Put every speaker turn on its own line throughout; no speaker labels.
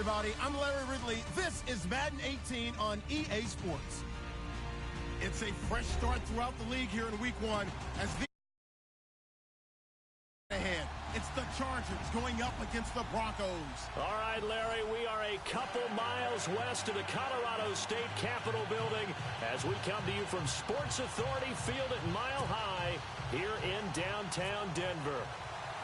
everybody. I'm Larry Ridley. This is Madden 18 on EA Sports. It's a fresh start throughout the league here in Week 1 as the ahead. It's the Chargers going up against the Broncos.
All right, Larry, we are a couple miles west of the Colorado State Capitol building as we come to you from Sports Authority Field at Mile High here in downtown Denver.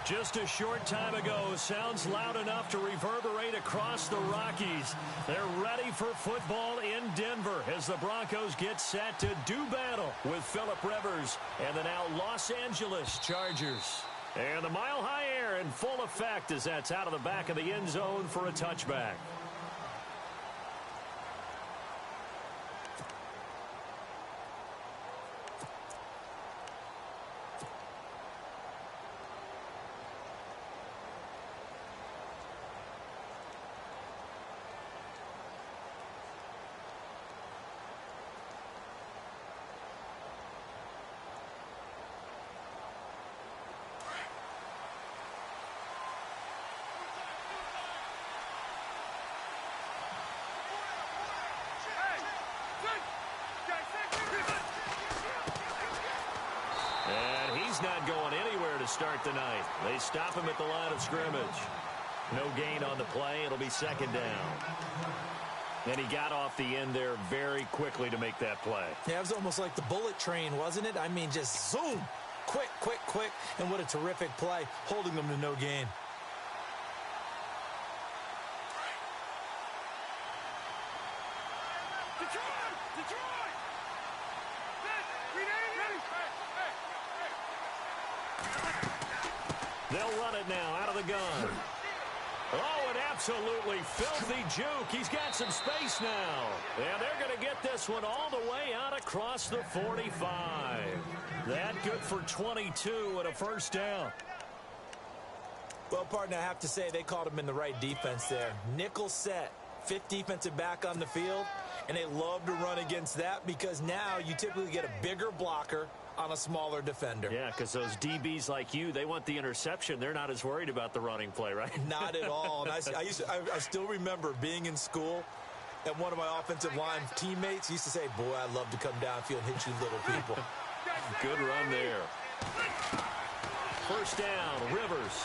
Just a short time ago, sounds loud enough to reverberate across the Rockies. They're ready for football in Denver as the Broncos get set to do battle with Phillip Rivers and the now Los Angeles Chargers. And the mile-high air in full effect as that's out of the back of the end zone for a touchback. Not going anywhere to start the night. They stop him at the line of scrimmage. No gain on the play. It'll be second down. And he got off the end there very quickly to make that play.
Yeah, it was almost like the bullet train, wasn't it? I mean, just zoom. Quick, quick, quick. And what a terrific play, holding them to no gain.
They'll run it now out of the gun. Oh, an absolutely filthy juke. He's got some space now. And they're going to get this one all the way out across the 45. That good for 22 and a first down.
Well, partner, I have to say they called him in the right defense there. Nickel set, fifth defensive back on the field, and they love to run against that because now you typically get a bigger blocker on a smaller defender.
Yeah, because those DBs like you, they want the interception. They're not as worried about the running play, right?
Not at all. And I still remember being in school, and one of my offensive line teammates used to say, boy, I love to come downfield and hit you little people.
Good run there. First down, Rivers.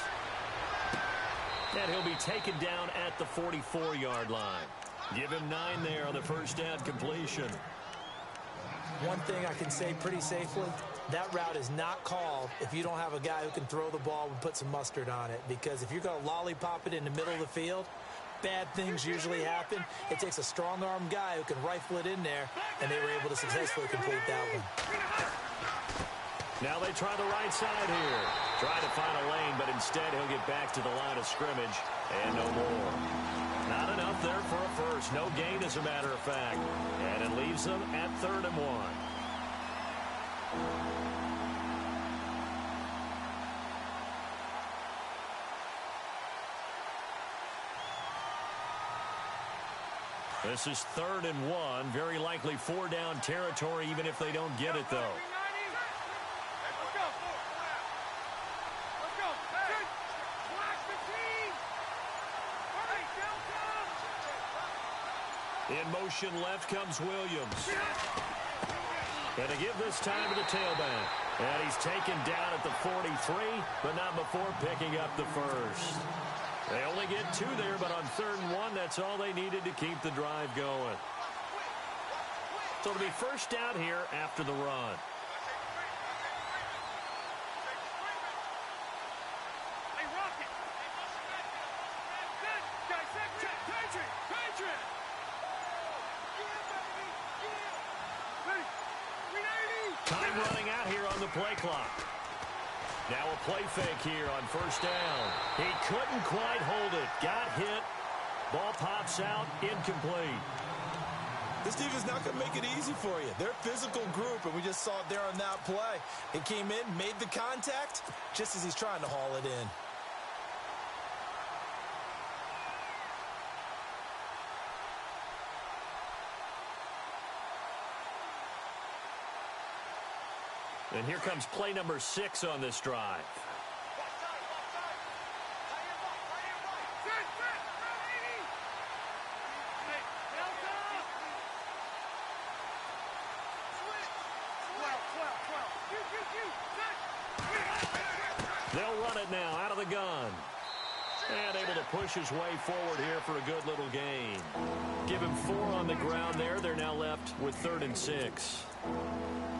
And he'll be taken down at the 44-yard line. Give him 9 there on the first down completion.
One thing I can say pretty safely, that route is not called if you don't have a guy who can throw the ball and put some mustard on it. Because if you're going to lollipop it in the middle of the field, bad things usually happen. It takes a strong-arm guy who can rifle it in there, and they were able to successfully complete that one.
Now they try the right side here. Try to find a lane, but instead he'll get back to the line of scrimmage and no more. Not enough there for a first. No gain, as a matter of fact. And it leaves them at 3rd and 1. This is 3rd and 1. Very likely 4-down territory, even if they don't get it, though. In motion left comes Williams. And to give this time to the tailback. And he's taken down at the 43, but not before picking up the first. They only get 2 there, but on 3rd and 1, that's all they needed to keep the drive going. So it'll be first down here after the run. Time running out here on the play clock. Now a play fake here on first down. He couldn't quite hold it. Got hit. Ball pops out. Incomplete.
This defense is not going to make it easy for you. They're a physical group, and we just saw it there on that play. He came in, made the contact, just as he's trying to haul it in.
And here comes play number 6 on this drive. it now out of the gun. And able to push his way forward here for a good little gain. Give him 4 on the ground there. They're now left with 3rd and 6.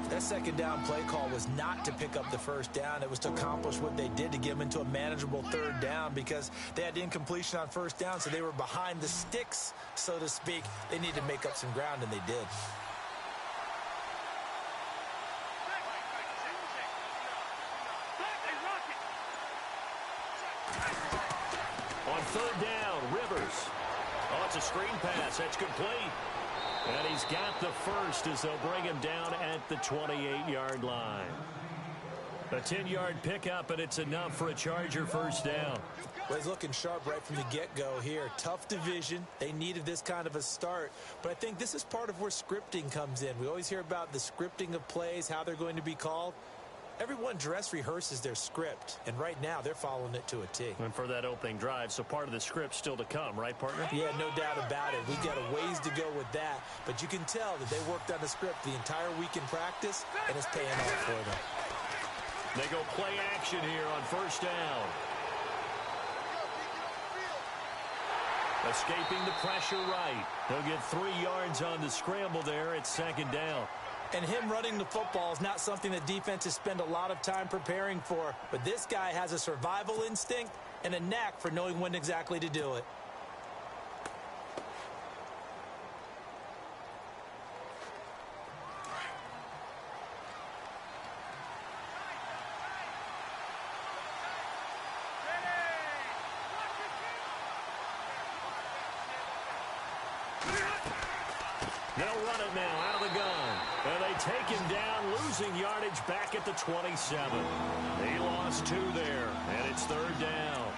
That second down play call was not to pick up the first down. It was to accomplish what they did, to get them into a manageable 3rd down, because they had incompletion on 1st down, so they were behind the sticks, so to speak. They needed to make up some ground, and they did.
On 3rd down, Rivers. Oh, it's a screen pass. That's complete. And he's got the first as they'll bring him down at the 28-yard line. A 10-yard pickup, and it's enough for a Charger first down.
Well, he's looking sharp right from the get-go here. Tough division. They needed this kind of a start. But I think this is part of where scripting comes in. We always hear about the scripting of plays, how they're going to be called. Everyone dress rehearses their script, and right now they're following it to a T.
And for that opening drive, so part of the script still to come, right, partner?
Yeah, no doubt about it. We've got a ways to go with that, but you can tell that they worked on the script the entire week in practice, and it's paying off for them.
They go play action here on 1st down. Escaping the pressure right. He'll get 3 yards on the scramble there at 2nd down.
And him running the football is not something that defenses spend a lot of time preparing for. But this guy has a survival instinct and a knack for knowing when exactly to do it.
They'll run it now out of the gun. And they take him down, losing yardage back at the 27. He lost 2 there, and it's 3rd down.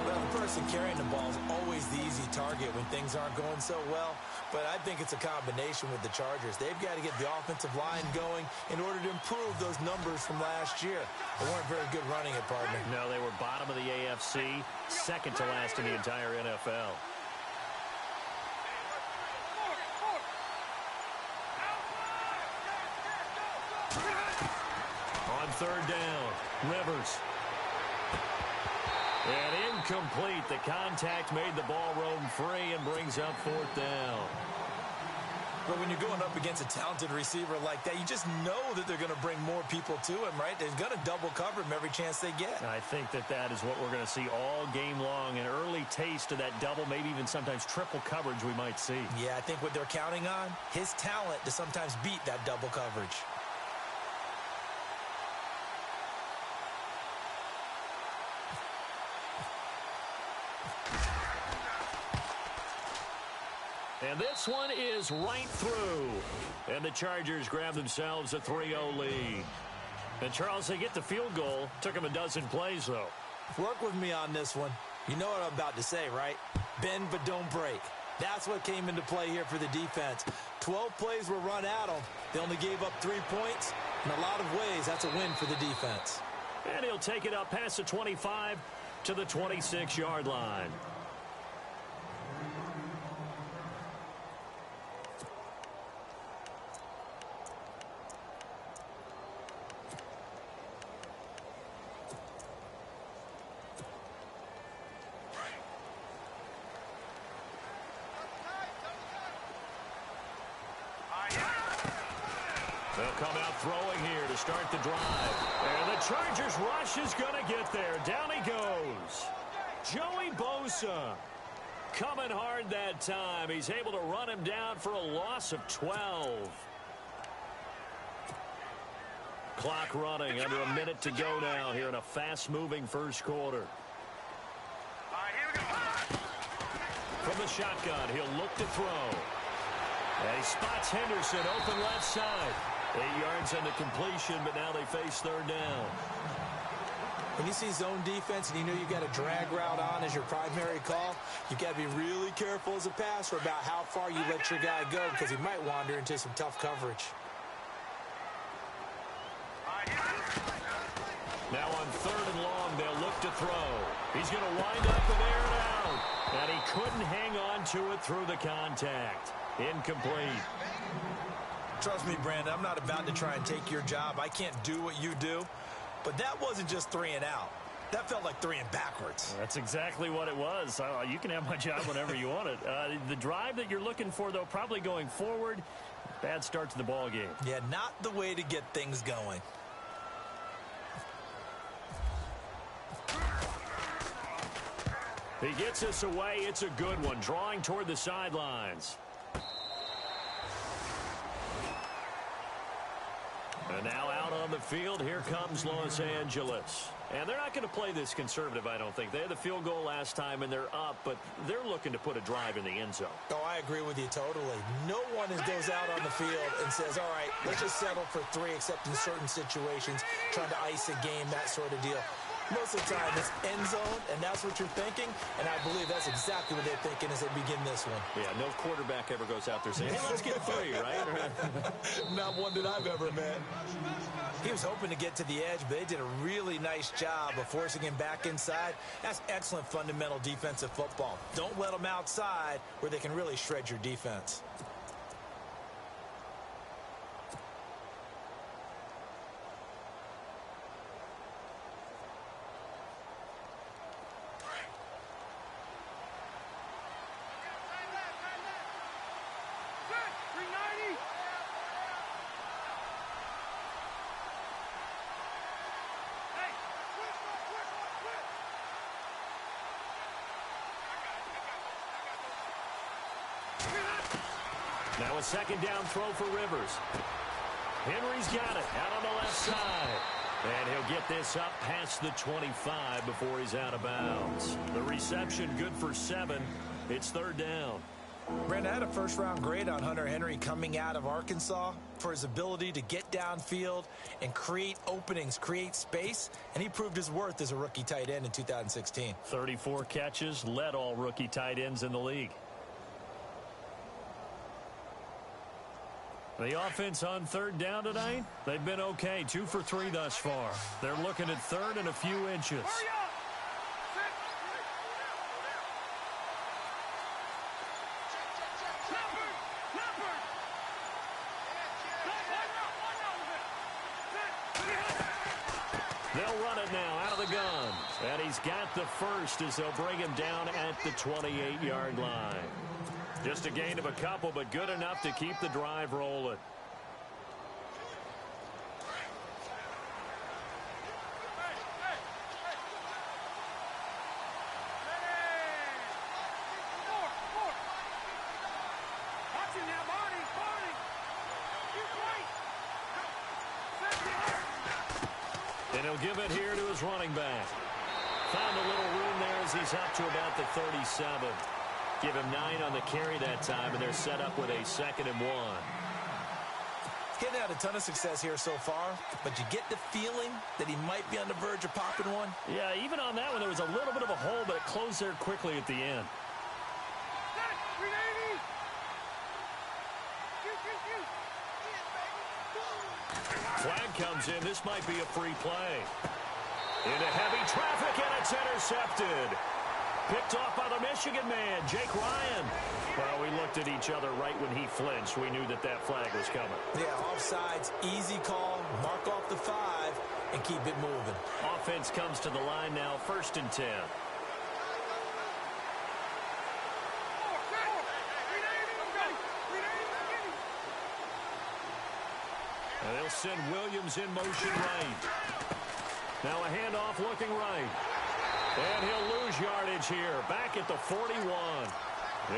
Well, the person carrying the ball is always the easy target when things aren't going so well. But I think it's a combination with the Chargers. They've got to get the offensive line going in order to improve those numbers from last year. They weren't very good running it, partner.
No, they were bottom of the AFC, 2nd to last in the entire NFL. On 3rd down, Rivers. And incomplete. The contact made the ball roam free and brings up 4th down.
But when you're going up against a talented receiver like that, you just know that they're going to bring more people to him, right? They're going to double cover him every chance they get.
I think that is what we're going to see all game long. An early taste of that double, maybe even sometimes triple coverage we might see.
Yeah, I think what they're counting on, his talent to sometimes beat that double coverage.
And this one is right through. And the Chargers grab themselves a 3-0 lead. And, Charles, they get the field goal. Took them a dozen plays, though.
Work with me on this one. You know what I'm about to say, right? Bend but don't break. That's what came into play here for the defense. 12 plays were run at them. They only gave up 3 points. In a lot of ways, that's a win for the defense.
And he'll take it up past the 25 to the 26-yard line. They'll come out throwing here to start the drive. And the Chargers rush is going to get there. Down he goes. Joey Bosa coming hard that time. He's able to run him down for a loss of 12. Clock running, under a minute to go now here in a fast-moving first quarter. From the shotgun, he'll look to throw. And he spots Henderson open left side. 8 yards on the completion, but now they face 3rd down.
When you see zone defense and you know you got a drag route on as your primary call, you got to be really careful as a passer about how far you let your guy go, because he might wander into some tough coverage.
Now on 3rd and long, they'll look to throw. He's going to wind up and air it out. And he couldn't hang on to it through the contact. Incomplete.
Trust me, Brandon, I'm not about to try and take your job. I can't do what you do. But that wasn't just 3 and out. That felt like throwing backwards.
That's exactly what it was. You can have my job whenever you want it. The drive that you're looking for, though, probably going forward. Bad start to the ball game.
Yeah, not the way to get things going.
He gets us away. It's a good one. Drawing toward the sidelines. And now out on the field, here comes Los Angeles. And they're not going to play this conservative, I don't think. They had the field goal last time, and they're up, but they're looking to put a drive in the end zone.
Oh, I agree with you totally. No one goes out on the field and says, all right, let's just settle for 3, except in certain situations, trying to ice a game, that sort of deal. Most of the time, it's end zone, and that's what you're thinking, and I believe that's exactly what they're thinking as they begin this one.
Yeah, no quarterback ever goes out there saying, hey, let's get 3, right?
Not one that I've ever met. He was hoping to get to the edge, but they did a really nice job of forcing him back inside. That's excellent fundamental defensive football. Don't let them outside where they can really shred your defense.
Now a second down throw for Rivers. Henry's got it out on the left side. And he'll get this up past the 25 before he's out of bounds. The reception good for 7. It's third down.
Brandon, I had a first-round grade on Hunter Henry coming out of Arkansas for his ability to get downfield and create openings, create space, and he proved his worth as a rookie tight end in 2016.
34 catches, led all rookie tight ends in the league. The offense on third down tonight, they've been okay. 2 for 3 thus far. They're looking at third and a few inches. They'll run it now out of the gun. And he's got the first as they'll bring him down at the 28-yard line. Just a gain of a couple, but good enough to keep the drive rolling. And he'll give it here to his running back. Found a little room there as he's up to about the 37. Give him 9 on the carry that time, and they're set up with a 2nd and 1.
Getting out a ton of success here so far, but you get the feeling that he might be on the verge of popping one.
Yeah, even on that one, there was a little bit of a hole, but it closed there quickly at the end. Flag comes in. This might be a free play. Into heavy traffic, and it's intercepted. Picked off by the Michigan man, Jake Ryan. Well, we looked at each other right when he flinched. We knew that that flag was coming.
Yeah, offsides, easy call, mark off the 5, and keep it moving.
Offense comes to the line now, 1st and 10. And they'll send Williams in motion right. Now a handoff looking right. And he'll lose yardage here. Back at the 41.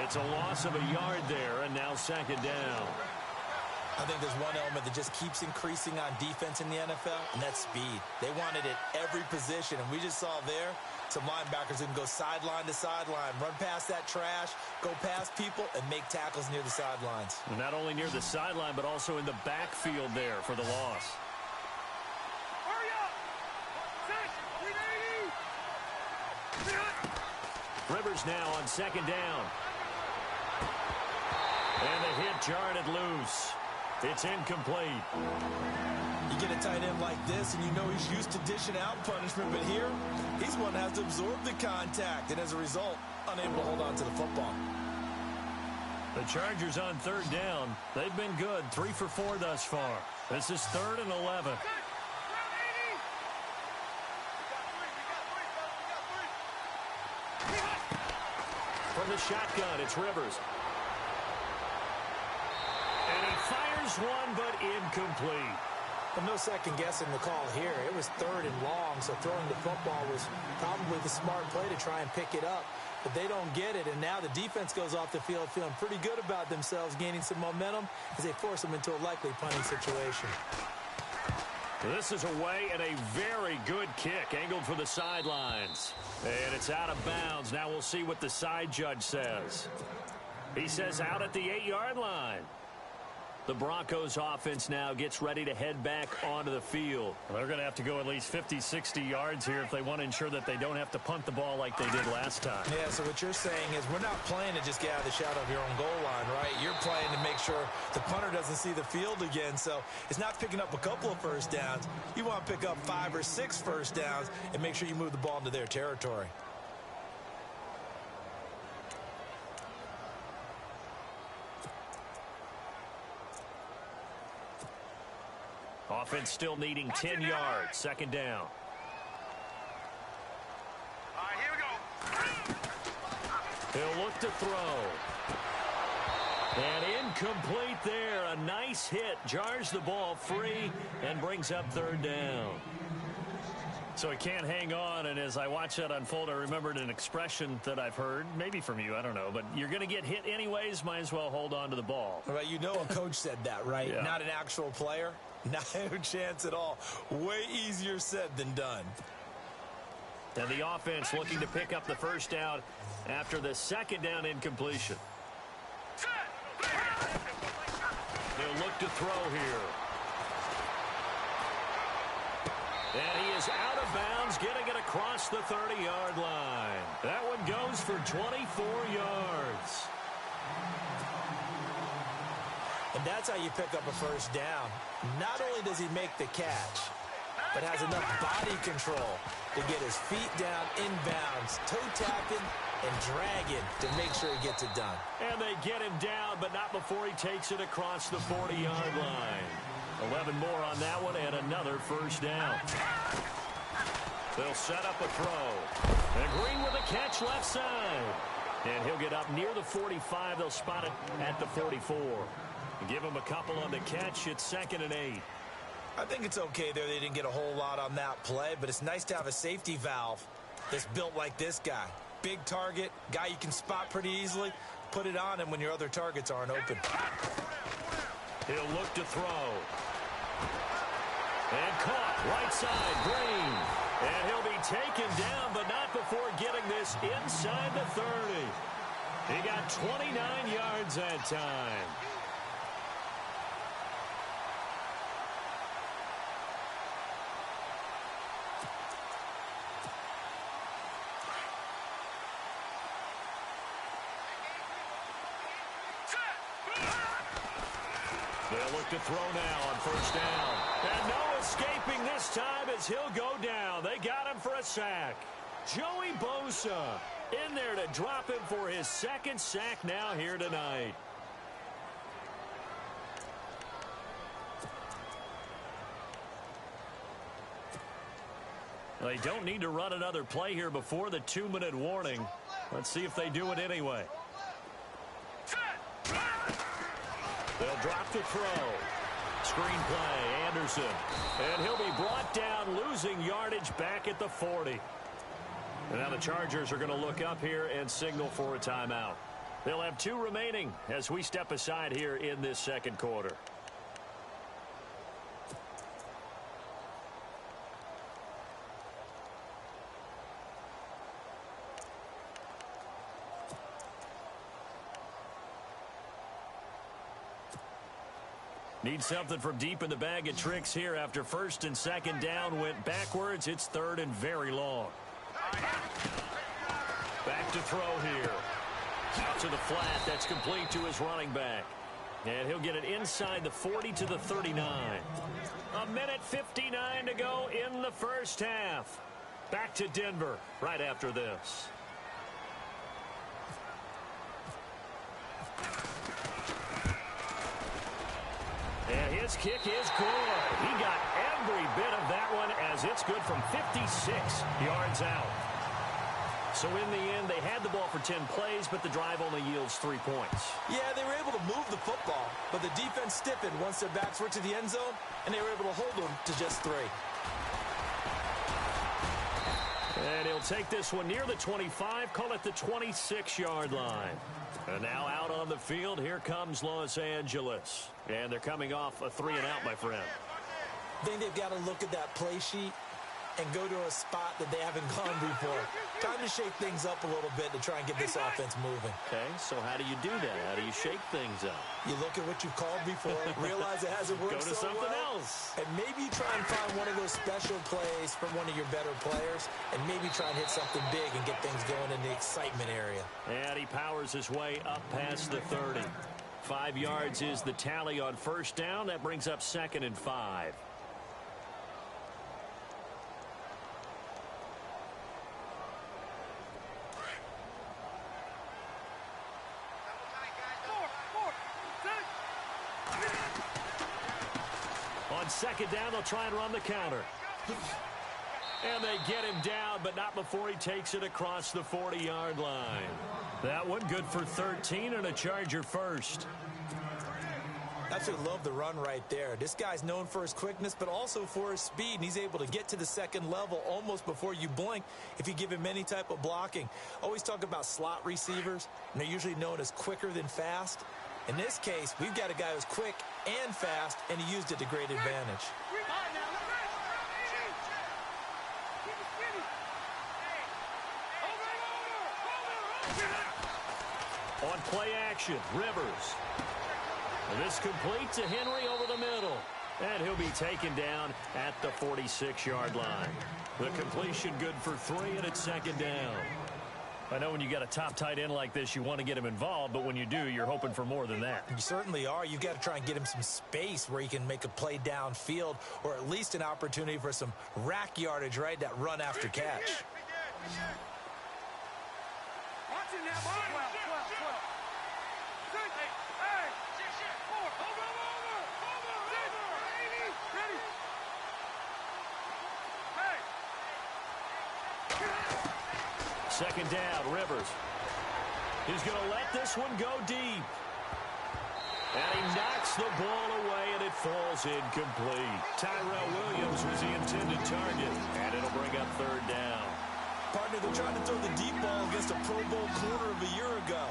It's a loss of a yard there, and now 2nd down.
I think there's one element that just keeps increasing on defense in the NFL, and that's speed. They want it at every position, and we just saw there some linebackers who can go sideline to sideline, run past that trash, go past people, and make tackles near the sidelines.
And not only near the sideline, but also in the backfield there for the loss. Rivers now on 2nd down. And the hit jarred it loose. It's incomplete.
You get a tight end like this, and you know he's used to dishing out punishment, but here, he's one that has to absorb the contact, and as a result, unable to hold on to the football.
The Chargers on 3rd down. They've been good, 3 for 4 thus far. This is 3rd and 11. from the shotgun. It's Rivers. And he fires one, but incomplete.
Well, no second guessing the call here. It was 3rd and long, so throwing the football was probably the smart play to try and pick it up. But they don't get it, and now the defense goes off the field feeling pretty good about themselves, gaining some momentum as they force them into a likely punting situation.
This is away and a very good kick, angled for the sidelines. And it's out of bounds. Now we'll see what the side judge says. He says out at the 8-yard line. The Broncos offense now gets ready to head back onto the field.
Well, they're going to have to go at least 50, 60 yards here if they want to ensure that they don't have to punt the ball like they did last time.
Yeah, so what you're saying is we're not playing to just get out of the shadow of your own goal line, right? You're playing to make sure the punter doesn't see the field again. So it's not picking up a couple of first downs. You want to pick up 5 or 6 first downs and make sure you move the ball into their territory.
Offense still needing 10 yards. Second down.
All right, here we go.
He'll look to throw. And incomplete there. A nice hit. Jars the ball free and brings up 3rd down.
So he can't hang on, and as I watch that unfold, I remembered an expression that I've heard, maybe from you, I don't know, but you're going to get hit anyways, might as well hold on to the ball.
Right, you know a coach said that, right?
Yeah.
Not an actual player. Not a chance at all. Way easier said than done.
And the offense looking to pick up the first down after the second down incompletion. They'll look to throw here. And he is out of bounds, getting it across the 30-yard line. That one goes for 24 yards.
And that's how you pick up a first down. Not only does he make the catch, but has enough body control to get his feet down inbounds, toe tapping and dragging to make sure he gets it done.
And they get him down, but not before he takes it across the 40-yard line. 11 more on that one and another first down. They'll set up a throw. And Green with a catch left side. And he'll get up near the 45. They'll spot it at the 44. Give him a couple on the catch. It's 2nd and 8.
I think it's okay there. They didn't get a whole lot on that play, but it's nice to have a safety valve that's built like this guy. Big target, guy you can spot pretty easily. Put it on him when your other targets aren't open.
He'll look to throw. And caught right side, Green. And he'll be taken down, but not before getting this inside the 30. He got 29 yards that time. They'll look to throw now on first down. And no escaping this time as he'll go down. They got him for a sack. Joey Bosa in there to drop him for his 2nd sack now here tonight.
They don't need to run another play here before the 2-minute warning. Let's see if they do it anyway.
They'll drop the throw. Screen play, Anderson. And he'll be brought down, losing yardage back at the 40. And now the Chargers are going to look up here and signal for a timeout. They'll have 2 remaining as we step aside here in this second quarter. Need something from deep in the bag of tricks here after 1st and 2nd down went backwards. It's 3rd and very long. Back to throw here. Out to the flat. That's complete to his running back. And he'll get it inside the 40 to the 39. 1:59 to go in the first half. Back to Denver right after this. And his kick is good. He got every bit of that one as it's good from 56 yards out. So in the end, they had the ball for 10 plays, but the drive only yields 3 points.
Yeah, they were able to move the football, but the defense stiffened once their backs were to the end zone, and they were able to hold them to just 3.
And he'll take this one near the 25, call it the 26-yard line. And now out on the field, here comes Los Angeles. And they're coming off a 3-and-out, my friend.
I think they've got to look at that play sheet and go to a spot that they haven't gone before. Time to shake things up a little bit to try and get this offense moving.
Okay, so how do you do that? How do you shake things up?
You look at what you've called before, realize it hasn't worked
Go to
so
something
well,
else.
and maybe try and find one of those special plays from one of your better players, and maybe try and hit something big and get things going in the excitement area.
And he powers his way up past the 30. 5 yards is the tally on first down. That brings up 2nd and 5. On 2nd down, they'll try and run the counter. And they get him down, but not before he takes it across the 40-yard line. That one good for 13 and a Charger first.
Absolutely love the run right there. This guy's known for his quickness, but also for his speed, and he's able to get to the second level almost before you blink if you give him any type of blocking. Always talk about slot receivers, and they're usually known as quicker than fast. In this case, we've got a guy who's quick and fast, and he used it to great advantage.
On play action, Rivers. And this complete to Henry over the middle. And he'll be taken down at the 46-yard line. The completion good for 3, and it's 2nd down. I know when you got a top tight end like this, you want to get him involved, but when you do, you're hoping for more than that.
You certainly are. You've got to try and get him some space where he can make a play downfield, or at least an opportunity for some rack yardage, right? That run after catch.
Second down, Rivers. He's going to let this one go deep. And he knocks the ball away, and it falls incomplete. Tyrell Williams was the intended target, and it'll bring up 3rd down.
Partner, they're trying to throw the deep ball against a Pro Bowl corner of a year ago.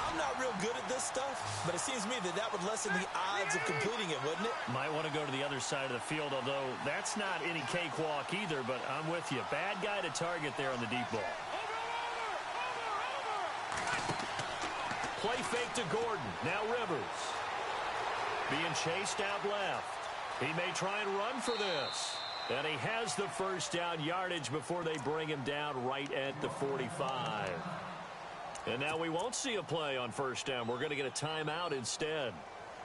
I'm not real good at this stuff, but it seems to me that would lessen the odds of completing it, wouldn't it?
Might want to go to the other side of the field, although that's not any cakewalk either, but I'm with you. Bad guy to target there on the deep ball. Play fake to Gordon. Now Rivers. Being chased out left. He may try and run for this. And he has the first down yardage before they bring him down right at the 45. And now we won't see a play on first down. We're going to get a timeout instead,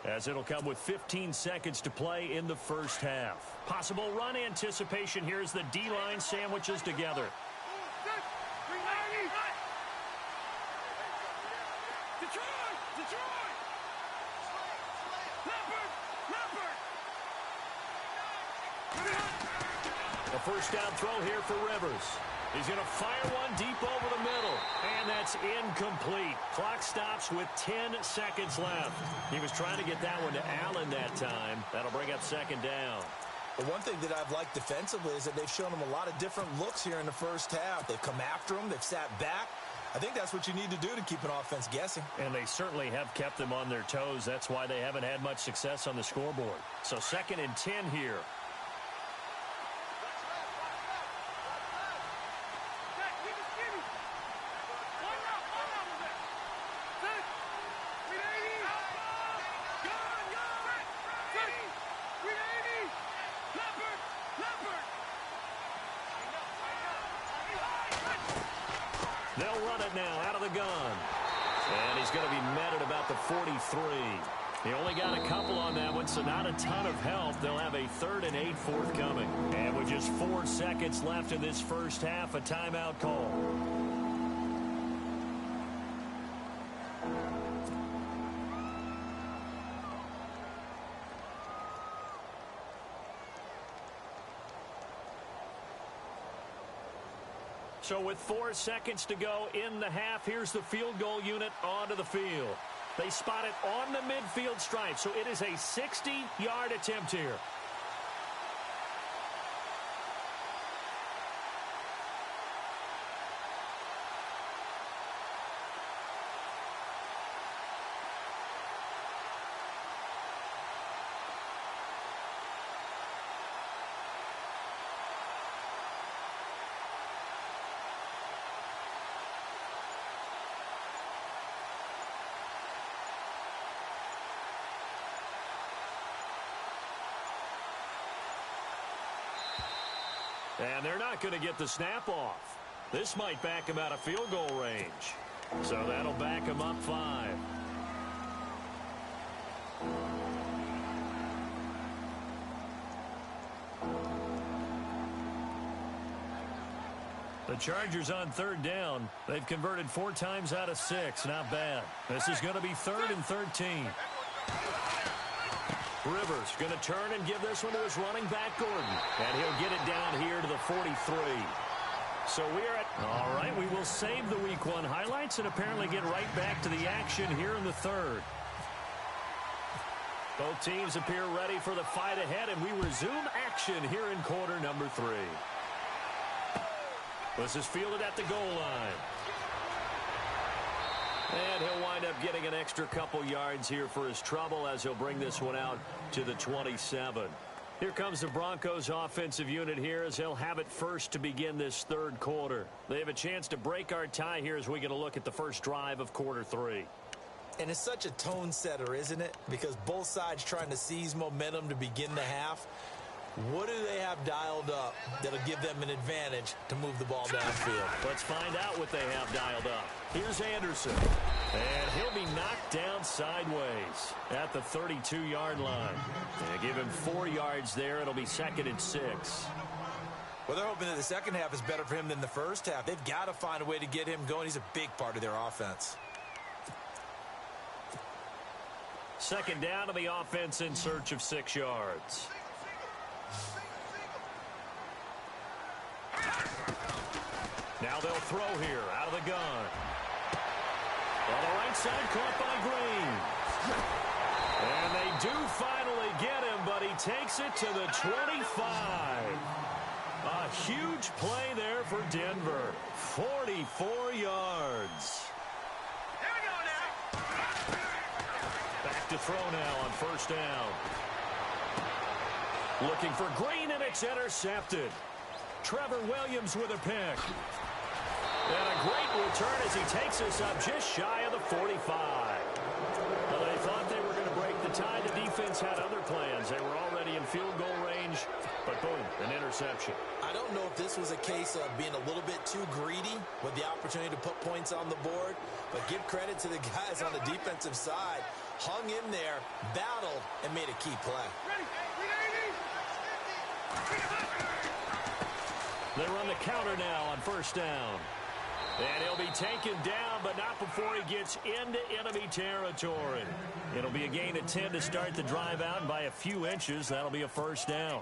as it'll come with 15 seconds to play in the first half. Possible run anticipation here as the D-line sandwiches together. A first down throw here for Rivers. He's going to fire one deep over the middle, and that's incomplete. Clock stops with 10 seconds left. He was trying to get that one to Allen that time. That'll bring up 2nd down.
But one thing that I've liked defensively is that they've shown him a lot of different looks here in the first half. They've come after him. They've sat back. I think that's what you need to do to keep an offense guessing.
And they certainly have kept them on their toes. That's why they haven't had much success on the scoreboard. So 2nd and 10 here. They'll run it now out of the gun. And he's going to be met at about the 43. He only got a couple on that one, so not a ton of help. They'll have a 3rd and 8 forthcoming. And with just 4 seconds left in this first half, a timeout call. So with 4 seconds to go in the half, here's the field goal unit onto the field. They spot it on the midfield stripe, so it is a 60-yard attempt here. And they're not going to get the snap off. This might back him out of field goal range. So that'll back him up 5. The Chargers on 3rd down. They've converted 4 times out of 6. Not bad. This is going to be 3rd and 13. Rivers going to turn and give this one to his running back, Gordon. And he'll get it down here to the 43. So we're at... All right, we will save the Week 1 highlights and apparently get right back to the action here in the 3rd. Both teams appear ready for the fight ahead, and we resume action here in quarter number 3. This is fielded at the goal line. And he'll wind up getting an extra couple yards here for his trouble as he'll bring this one out to the 27. Here comes the Broncos offensive unit here as they'll have it first to begin this 3rd quarter. They have a chance to break our tie here as we get a look at the first drive of quarter 3.
And it's such a tone setter, isn't it? Because both sides trying to seize momentum to begin the half. What do they have dialed up that'll give them an advantage to move the ball downfield?
Let's find out what they have dialed up. Here's Anderson. And he'll be knocked down sideways at the 32-yard line. And give him 4 yards there. It'll be 2nd and 6.
Well, they're hoping that the second half is better for him than the first half. They've got to find a way to get him going. He's a big part of their offense.
2nd down to the offense in search of 6 yards. Now they'll throw here out of the gun. On the right side, caught by Green. And they do finally get him, but he takes it to the 25. A huge play there for Denver. 44 yards.
Here we go now.
Back to throw now on 1st down. Looking for Green, and it's intercepted. Trevor Williams with a pick. And a great return as he takes us up just shy of the 45. Well, they thought they were going to break the tie. The defense had other plans. They were already in field goal range, but boom, an interception.
I don't know if this was a case of being a little bit too greedy with the opportunity to put points on the board, but give credit to the guys on the defensive side. Hung in there, battled, and made a key play.
They run the counter now on 1st down. And he'll be taken down, but not before he gets into enemy territory. It'll be a gain of 10 to start the drive out, and by a few inches, that'll be a 1st down.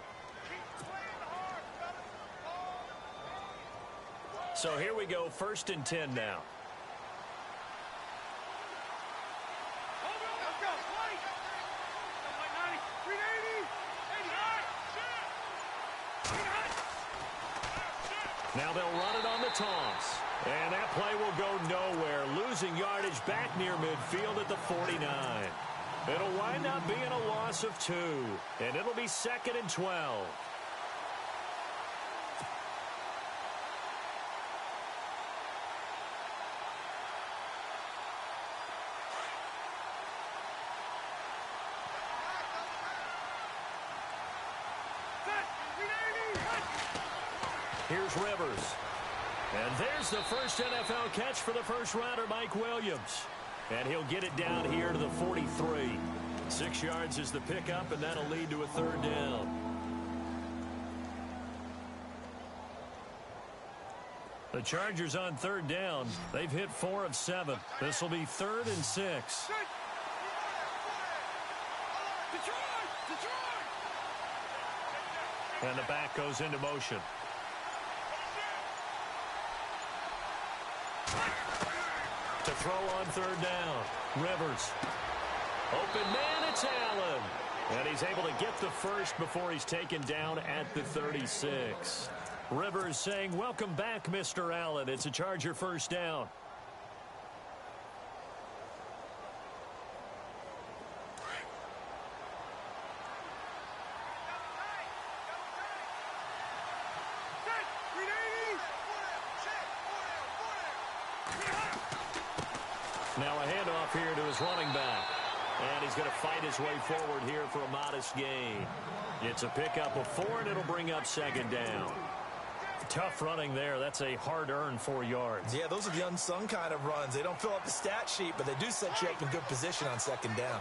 So here we go, 1st and 10 now. Now they'll run it on the toss. And that play will go nowhere, losing yardage back near midfield at the 49. It'll wind up being a loss of 2, and it'll be 2nd and 12. Here's Rivers. And there's the first NFL catch for the first-rounder, Mike Williams. And he'll get it down here to the 43. 6 yards is the pickup, and that'll lead to a 3rd down. The Chargers on 3rd down. They've hit 4 of 7. This will be 3rd and 6. And the back goes into motion. To throw on third down. Rivers. Open man, it's Allen. And he's able to get the first before he's taken down at the 36. Rivers saying, welcome back, Mr. Allen. It's a Charger first down. Now a handoff here to his running back. And he's going to fight his way forward here for a modest gain. It's a pickup of 4, and it'll bring up second down. Tough running there. That's a hard-earned 4 yards.
Yeah, those are the unsung kind of runs. They don't fill up the stat sheet, but they do set you up in good position on second down.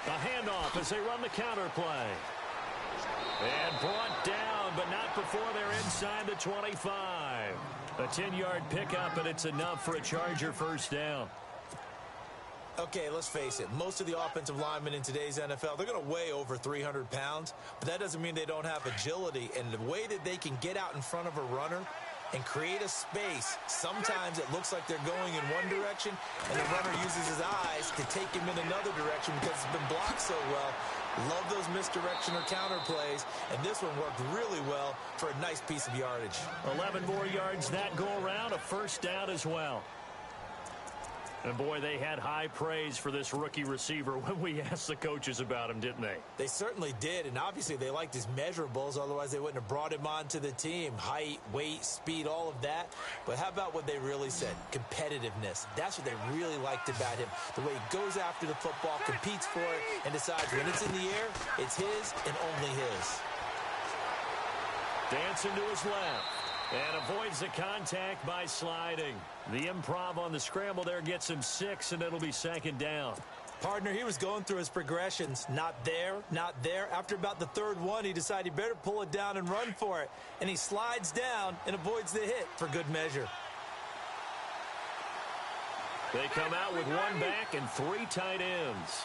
A handoff as they run the counter play. And brought down, but not before they're inside the 25. A 10-yard pickup, and it's enough for a Charger first down.
Okay, let's face it. Most of the offensive linemen in today's NFL, they're going to weigh over 300 pounds, but that doesn't mean they don't have agility. And the way that they can get out in front of a runner and create a space, sometimes it looks like they're going in one direction, and the runner uses his eyes to take him in another direction because it's been blocked so well. Love those misdirection or counter plays, and this one worked really well for a nice piece of yardage.
11 more yards that go around, a first down as well. And boy, they had high praise for this rookie receiver when we asked the coaches about him, didn't they?
They certainly did, and obviously they liked his measurables, otherwise they wouldn't have brought him onto the team. Height, weight, speed, all of that. But how about what they really said? Competitiveness. That's what they really liked about him. The way he goes after the football, competes for it, and decides when it's in the air, it's his and only his.
Dancing to his left. And avoids the contact by sliding. The improv on the scramble there gets him 6, and it'll be second down.
Partner, he was going through his progressions. Not there, not there. After about the third one, he decided he better pull it down and run for it. And he slides down and avoids the hit for good measure.
They come out with 1 back and 3 tight ends.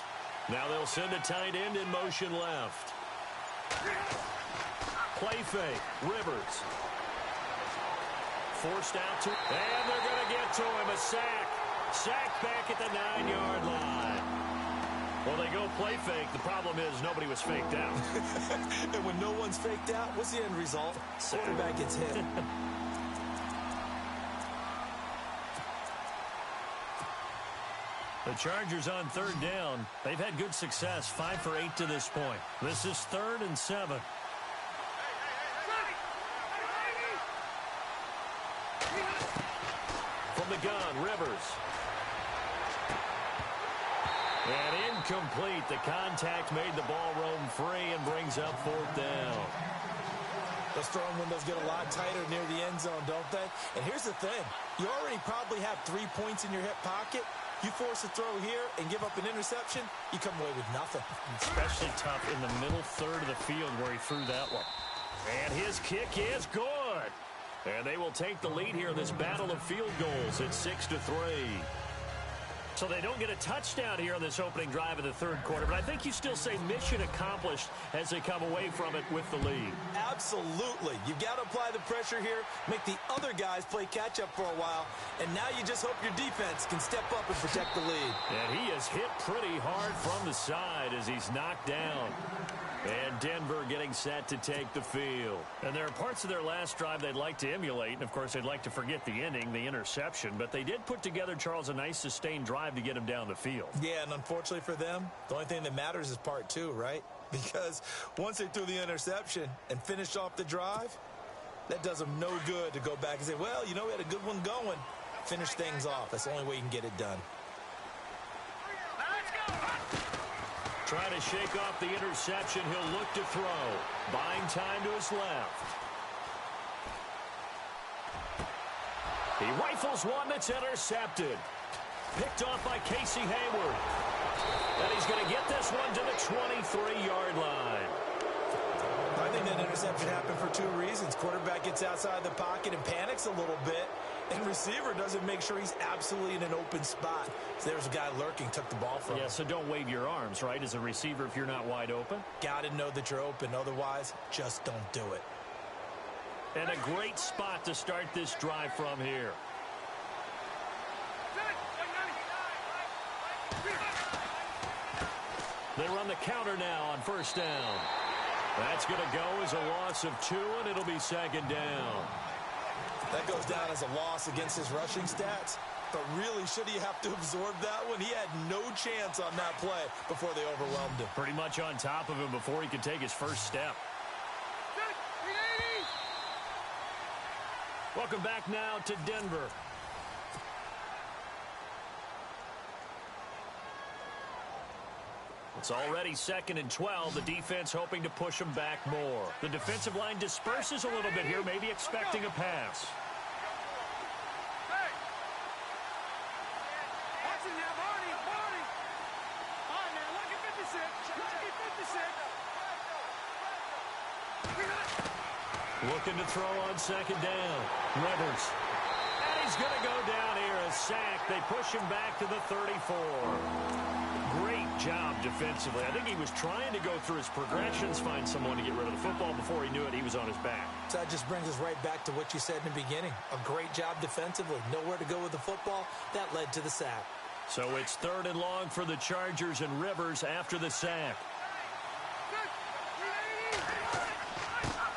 Now they'll send a tight end in motion left. Play fake. Rivers. Forced out to, and they're going to get to him. A sack. Sack back at the 9-yard line. Well, they go play fake. The problem is nobody was faked out.
And when no one's faked out, what's the end result? Quarterback gets hit.
The Chargers on third down. They've had good success, 5 for 8 to this point. This is 3rd and 7. From the gun, Rivers. And incomplete. The contact made the ball roam free and brings up 4th down.
Those throwing windows get a lot tighter near the end zone, don't they? And here's the thing. You already probably have 3 points in your hip pocket. You force a throw here and give up an interception, you come away with nothing.
Especially tough in the middle third of the field where he threw that one. And his kick is good. And they will take the lead here in this battle of field goals at 6-3. So they don't get a touchdown here on this opening drive of the third quarter, but I think you still say mission accomplished as they come away from it with the lead.
Absolutely. You've got to apply the pressure here, make the other guys play catch-up for a while, and now you just hope your defense can step up and protect the lead.
And he is hit pretty hard from the side as he's knocked down. And Denver getting set to take the field. And there are parts of their last drive they'd like to emulate. And, of course, they'd like to forget the ending, the interception. But they did put together, Charles, a nice sustained drive to get him down the field.
Yeah, and unfortunately for them, the only thing that matters is part 2, right? Because once they threw the interception and finished off the drive, that does them no good to go back and say, well, you know, we had a good one going. Finish things off. That's the only way you can get it done.
Trying to shake off the interception. He'll look to throw. Buying time to his left. He rifles one that's intercepted. Picked off by Casey Hayward. And he's going to get this one to the 23-yard line.
I think that interception happened for 2 reasons. Quarterback gets outside the pocket and panics a little bit. And receiver doesn't make sure he's absolutely in an open spot. So there's a guy lurking, took the ball from him.
Yeah, so don't wave your arms, right, as a receiver if you're not wide open.
Got to know that you're open. Otherwise, just don't do it.
And a great spot to start this drive from here. They run the counter now on first down. That's going to go as a loss of 2, and it'll be second down.
That goes down as a loss against his rushing stats. But really, should he have to absorb that one? He had no chance on that play before they overwhelmed him.
Pretty much on top of him before he could take his first step. Welcome back now to Denver. It's already 2nd and 12. The defense hoping to push them back more. The defensive line disperses a little bit here, maybe expecting a pass. Looking to throw on second down. Rivers. And he's going to go down here. A sack. They push him back to the 34. Great job defensively. I think he was trying to go through his progressions, find someone to get rid of the football. Before he knew it, he was on his back.
So that just brings us right back to what you said in the beginning. A great job defensively. Nowhere to go with the football. That led to the sack.
So it's 3rd and long for the Chargers, and Rivers after the sack.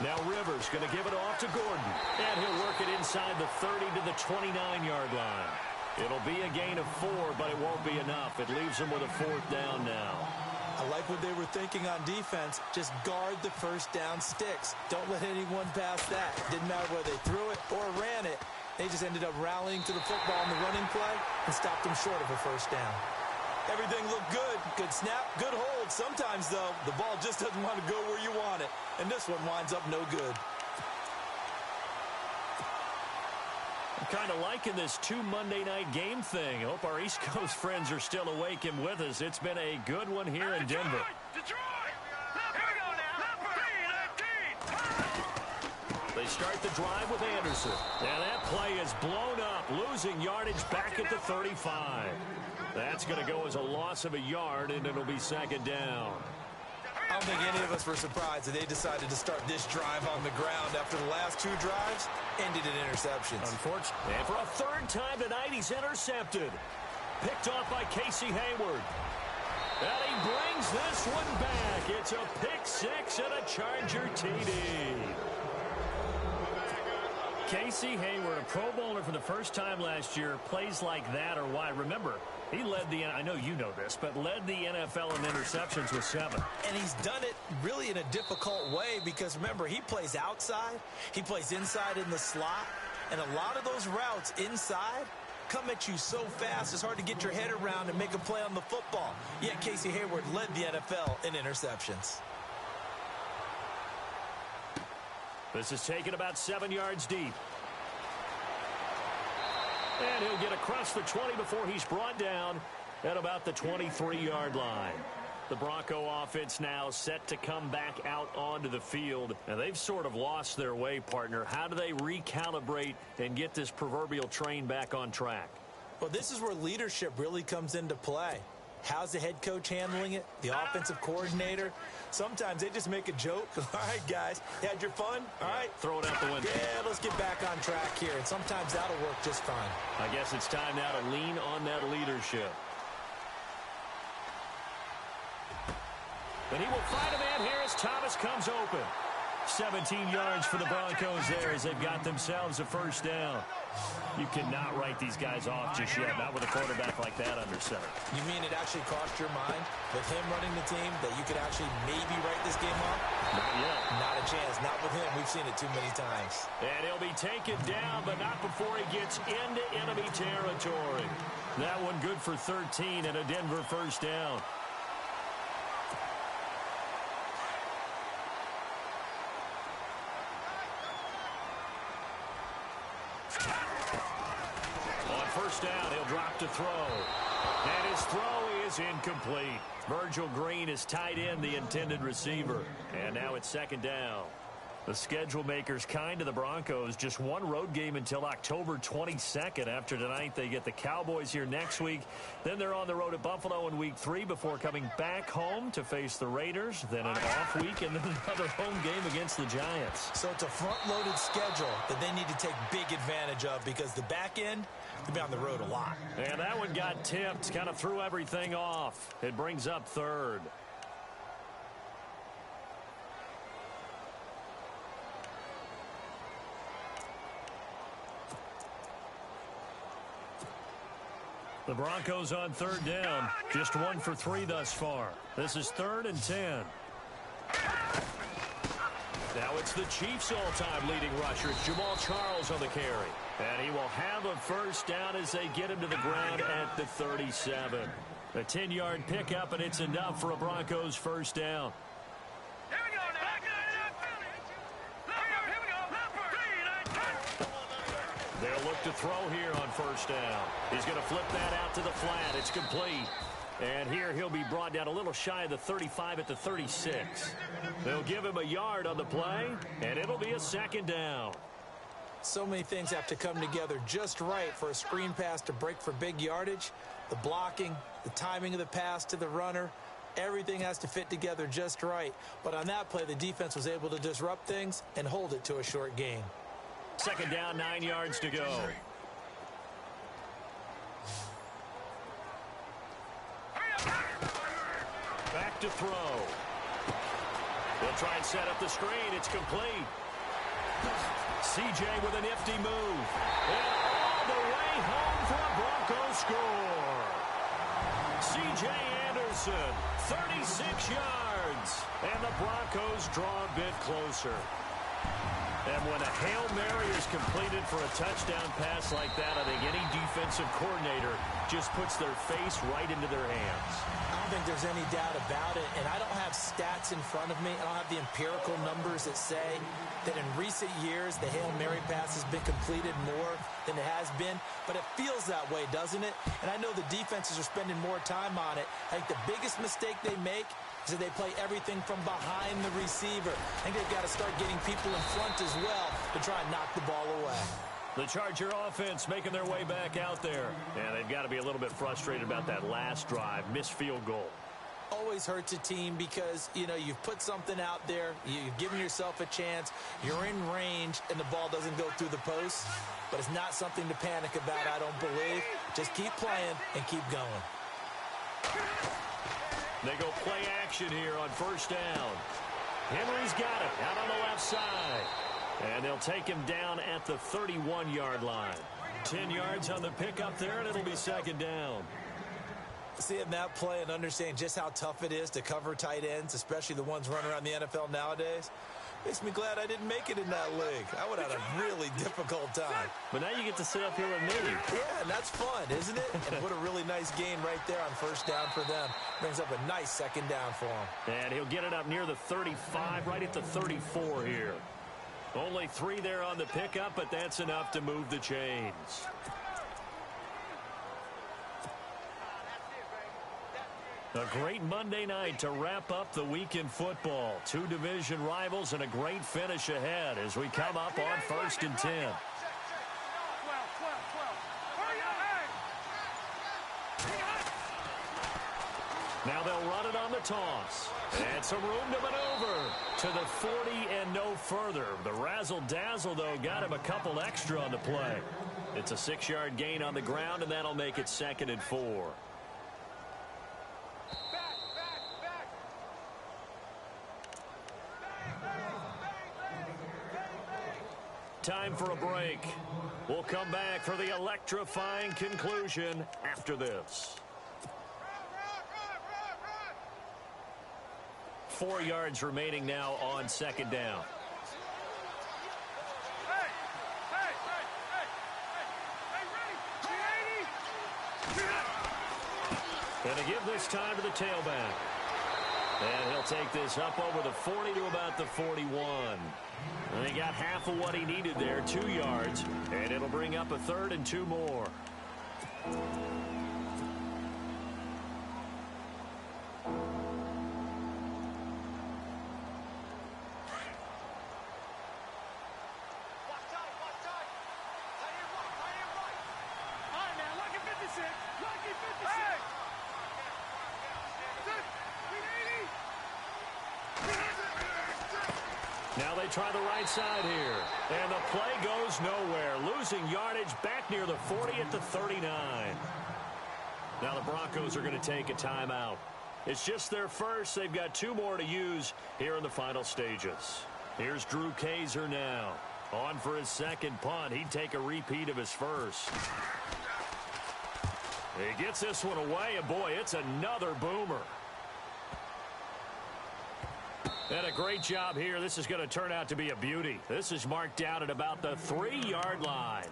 Now Rivers going to give it off to Gordon. And he'll work it inside the 30 to the 29-yard line. It'll be a gain of 4, but it won't be enough. It leaves them with a 4th down now.
I like what they were thinking on defense. Just guard the first down sticks. Don't let anyone pass that. Didn't matter whether they threw it or ran it. They just ended up rallying to the football in the running play and stopped them short of a first down. Everything looked good. Good snap, good hold. Sometimes, though, the ball just doesn't want to go where you want it. And this one winds up no good.
I'm kind of liking this 2 Monday night game thing. I hope our East Coast friends are still awake and with us. It's been a good one here in Denver.
Detroit! Here we go now.
They start the drive with Anderson. Now that play is blown up, losing yardage back at the 35. That's going to go as a loss of a yard, and it'll be second down.
I don't think any of us were surprised that they decided to start this drive on the ground after the last 2 drives ended in interceptions.
Unfortunately, and for a 3rd time tonight, he's intercepted. Picked off by Casey Hayward. And he brings this one back. It's a pick 6 and a Charger TD. Casey Hayward, a Pro Bowler for the first time last year, plays like that or why? Remember, he led the, I know you know this, but led the NFL in interceptions with 7.
And he's done it really in a difficult way because, remember, he plays outside. He plays inside in the slot. And a lot of those routes inside come at you so fast, it's hard to get your head around and make a play on the football. Yet Casey Hayward led the NFL in interceptions.
This is taken about 7 yards deep. And he'll get across the 20 before he's brought down at about the 23-yard line. The Bronco offense now set to come back out onto the field. And they've sort of lost their way, partner. How do they recalibrate and get this proverbial train back on track?
Well, this is where leadership really comes into play. How's the head coach handling it? The offensive coordinator? Sometimes they just make a joke. All right, guys, you had your fun? All right.
Throw it out the window.
Yeah, let's get back on track here. And sometimes that'll work just fine.
I guess it's time now to lean on that leadership. And he will find a man here as Thomas comes open. 17 yards for the Broncos there as they've got themselves a first down. You cannot write these guys off just yet, not with a quarterback like that under center.
You mean it actually crossed your mind with him running the team that you could actually maybe write this game off?
Not yet.
Not a chance. Not with him. We've seen it too many times.
And he'll be taken down, but not before he gets into enemy territory. That one good for 13 and a Denver first down. First down, he'll drop to throw. And his throw is incomplete. Virgil Green is tied in, the intended receiver. And now it's second down.
The schedule makers kind to the Broncos. Just one road game until October 22nd. After tonight, they get the Cowboys here next week. Then they're on the road at Buffalo in Week 3 before coming back home to face the Raiders. Then an off week and then another home game against the Giants.
So it's a front-loaded schedule that they need to take big advantage of because the back end, they'll be on the road a lot.
And that one got tipped, kind of threw everything off. It brings up third. The Broncos on third down. Just 1 for 3 thus far. This is 3rd and 10. Now it's the Chiefs' all-time leading rusher. It's Jamal Charles on the carry. And he will have a first down as they get him to the ground at the 37. A 10-yard pickup, and it's enough for a Broncos first down.
Here we go now. Here we go.
They'll look to throw here on first down. He's going to flip that out to the flat. It's complete. And here he'll be brought down a little shy of the 35 at the 36. They'll give him a yard on the play, and it'll be a second down.
So many things have to come together just right for a screen pass to break for big yardage. The blocking, the timing of the pass to the runner, everything has to fit together just right. But on that play, the defense was able to disrupt things and hold it to a short gain.
Second down, 9 yards to go. Back to throw. They'll try and set up the screen. It's complete. CJ with a nifty move. And all the way home for a Broncos score. CJ Anderson, 36 yards. And the Broncos draw a bit closer. And when a Hail Mary is completed for a touchdown pass like that, I think any defensive coordinator just puts their face right into their hands.
I don't think there's any doubt about it, and I don't have stats in front of me. I don't have the empirical numbers that say that in recent years the Hail Mary pass has been completed more than it has been, but it feels that way, doesn't it? And I know the defenses are spending more time on it. I think the biggest mistake they make is that they play everything from behind the receiver. I think they've got to start getting people in front as well to try and knock the ball away.
The Charger offense making their way back out there. And they've got to be a little bit frustrated about that last drive, missed field goal.
Always hurts a team because, you know, you've put something out there, you've given yourself a chance, you're in range, and the ball doesn't go through the post. But it's not something to panic about, I don't believe. Just keep playing and keep going.
They go play action here on first down. Henry's got it out on the left side. And they'll take him down at the 31-yard line. 10 yards on the pickup there, and it'll be second down.
Seeing that play and understanding just how tough it is to cover tight ends, especially the ones running around the NFL nowadays, makes me glad I didn't make it in that league. I would have had a really difficult time.
But now you get to sit up here with me.
Yeah, and that's fun, isn't it? And what a really nice gain right there on first down for them. Brings up a nice second down for him.
And he'll get it up near the 35, right at the 34 here. Only 3 there on the pickup, but that's enough to move the chains. A great Monday night to wrap up the week in football. 2 division rivals and a great finish ahead as we come up on 1st and 10. Now they'll run it on the toss. And some room to maneuver to the 40 and no further. The razzle-dazzle, though, got him a couple extra on the play. It's a 6-yard gain on the ground, and that'll make it 2nd and 4. Time for a break. We'll come back for the electrifying conclusion after this. 4 yards remaining now on second down. And to give this time to the tailback. And he'll take this up over the 40 to about the 41. And he got half of what he needed there, 2 yards. And it'll bring up a 3rd and 2 more.
they try the right side here. And the play goes nowhere. Losing yardage back near the 40 at the 39. Now the Broncos are going to take a timeout. It's just their first. They've got 2 more to use here in the final stages. Here's Drew Kaiser now. On for his second punt. He'd take a repeat of his first. He gets this one away, and boy, it's another boomer. And a great job here. This is going to turn out to be a beauty. This is marked down at about the 3-yard line.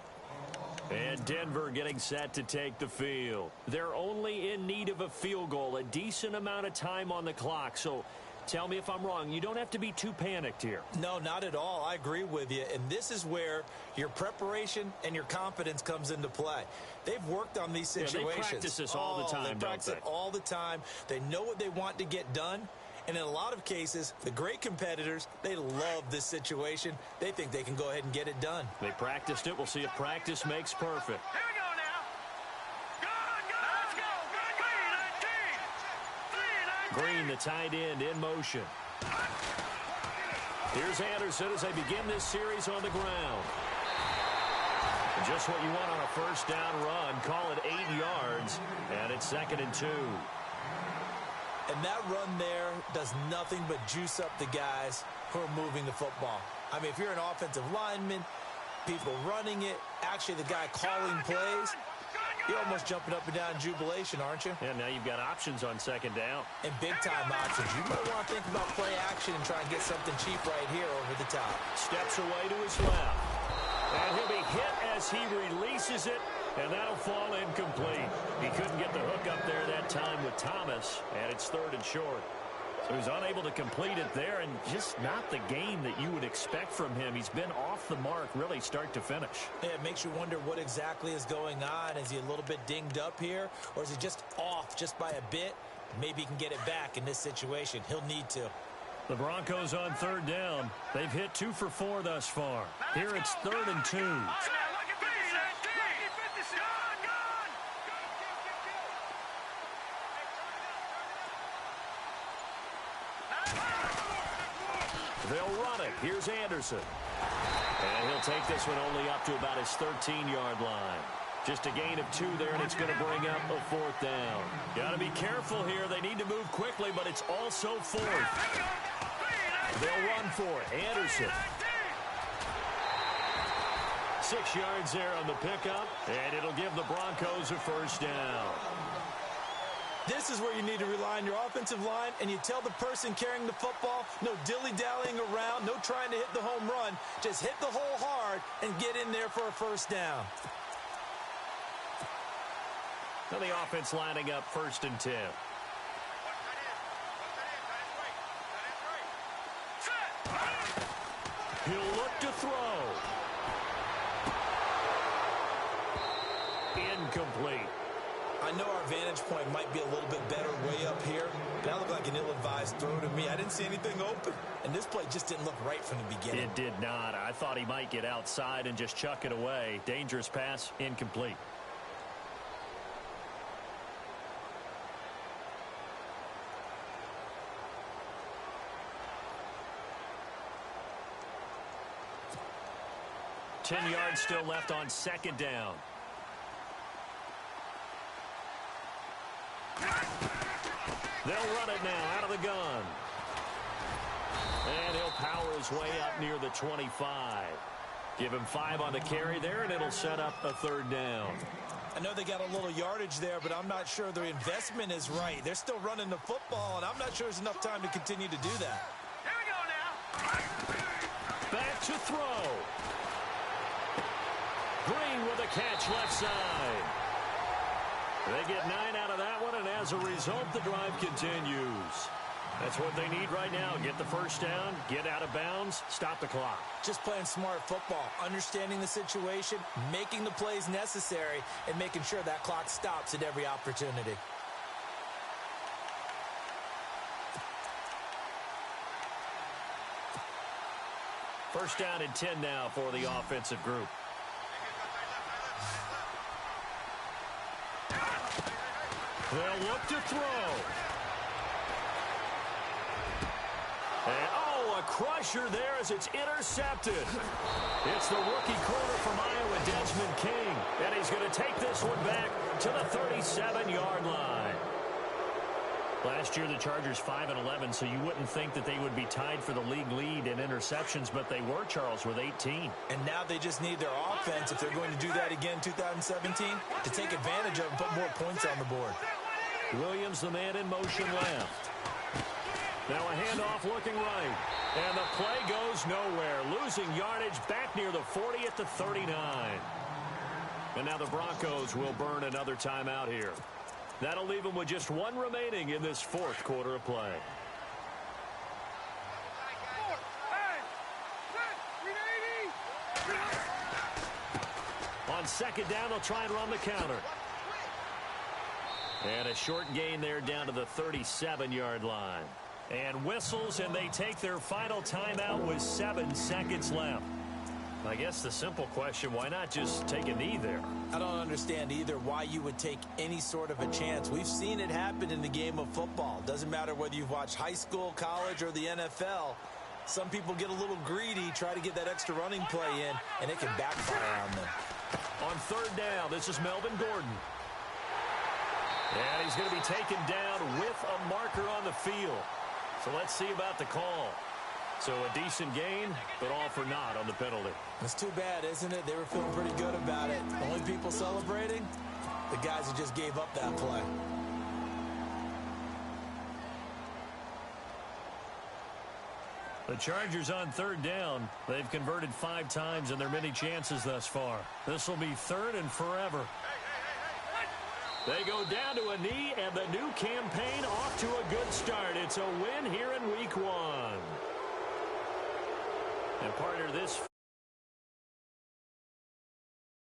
And Denver getting set to take the field. They're only in need of a field goal, a decent amount of time on the clock. So tell me if I'm wrong. You don't have to be too panicked here.
No, not at all. I agree with you. And this is where your preparation and your confidence comes into play. They've worked on these situations.
Yeah, they practice this all the time,
They practice it all the time. They know what they want to get done. And in a lot of cases, the great competitors, they love this situation. They think they can go ahead and get it done.
They practiced it. We'll see if practice makes perfect.
Here we go now. Let's go.
Green, the tight end, in motion. Here's Anderson as they begin this series on the ground. And just what you want on a first down run. Call it 8 yards, and it's 2nd and 2.
And that run there does nothing but juice up the guys who are moving the football. I mean, if you're an offensive lineman, people running it, actually the guy calling plays, you're almost jumping up and down in jubilation, aren't you?
And now you've got options on 2nd down.
And big-time options. You might want to think about play action and try and get something cheap right here over the top.
Steps away to his left. And he'll be hit as he releases it, and that'll fall incomplete. He couldn't get the hook up there that time with Thomas, and it's 3rd and short. So he's unable to complete it there, and just not the game that you would expect from him. He's been off the mark really start to finish.
Yeah, it makes you wonder what exactly is going on. Is he a little bit dinged up here, or is he just off just by a bit? Maybe he can get it back in this situation. He'll need to.
The Broncos on 3rd down. They've hit 2 for 4 thus far. Here it's 3rd and 2. They'll run it. Here's Anderson. And he'll take this one only up to about his 13-yard line. Just a gain of 2 there, and it's going to bring up a 4th down. Got to be careful here. They need to move quickly, but it's also 4th. They'll run for it. Anderson. 6 yards there on the pickup, and it'll give the Broncos a first down.
This is where you need to rely on your offensive line, and you tell the person carrying the football, no dilly-dallying around, no trying to hit the home run. Just hit the hole hard and get in there for a first down.
Now the offense lining up 1st and 10. He'll look to throw. Incomplete.
I know our vantage point might be a little bit better way up here, but that looked like an ill-advised throw to me. I didn't see anything open, and this play just didn't look right from the beginning.
It did not. I thought he might get outside and just chuck it away. Dangerous pass, incomplete. Ten yards still left on 2nd down. They'll run it now out of the gun. And he'll power his way up near the 25. Give him 5 on the carry there, and it'll set up a 3rd down.
I know they got a little yardage there, but I'm not sure the investment is right. They're still running the football, and I'm not sure there's enough time to continue to do that.
Here we go now.
Back to throw. Green with a catch left side. They get 9 out of that one, and as a result, the drive continues. That's what they need right now. Get the first down, get out of bounds, stop the clock.
Just playing smart football, understanding the situation, making the plays necessary, and making sure that clock stops at every opportunity.
First down and 10 now for the offensive group. They'll look to throw. And, oh, a A crusher there as it's intercepted. It's the rookie corner from Iowa, Desmond King. And he's going to take this one back to the 37-yard line. Last year, the Chargers 5-11, so you wouldn't think that they would be tied for the league lead in interceptions, but they were, Charles, with 18.
And now they just need their offense, if they're going to do that again in 2017, to take advantage of and put more points on the board.
Williams, the man in motion left. Now a handoff looking right. And the play goes nowhere. Losing yardage back near the 40 at the 39. And now the Broncos will burn another timeout here. That'll leave them with just one remaining in this fourth quarter of play. On second down, they'll try and run the counter. And a short gain there down to the 37-yard line. And whistles, and they take their final timeout with 7 seconds left. I guess the simple question, why not just take a knee there?
I don't understand either why you would take any sort of a chance. We've seen it happen in the game of football. Doesn't matter whether you've watched high school, college, or the NFL. Some people get a little greedy, try to get that extra running play in, and it can backfire on them.
On third down, this is Melvin Gordon. And he's going to be taken down with a marker on the field. So let's see about the call. So a decent gain, but all for naught on the penalty.
It's too bad, isn't it? They were feeling pretty good about it. The only people celebrating, the guys who just gave up that play.
The Chargers on third down. They've converted 5 times in their many chances thus far. This will be third and forever. They go down to a knee, and the new campaign off to a good start. It's a win here in Week 1. And partner, this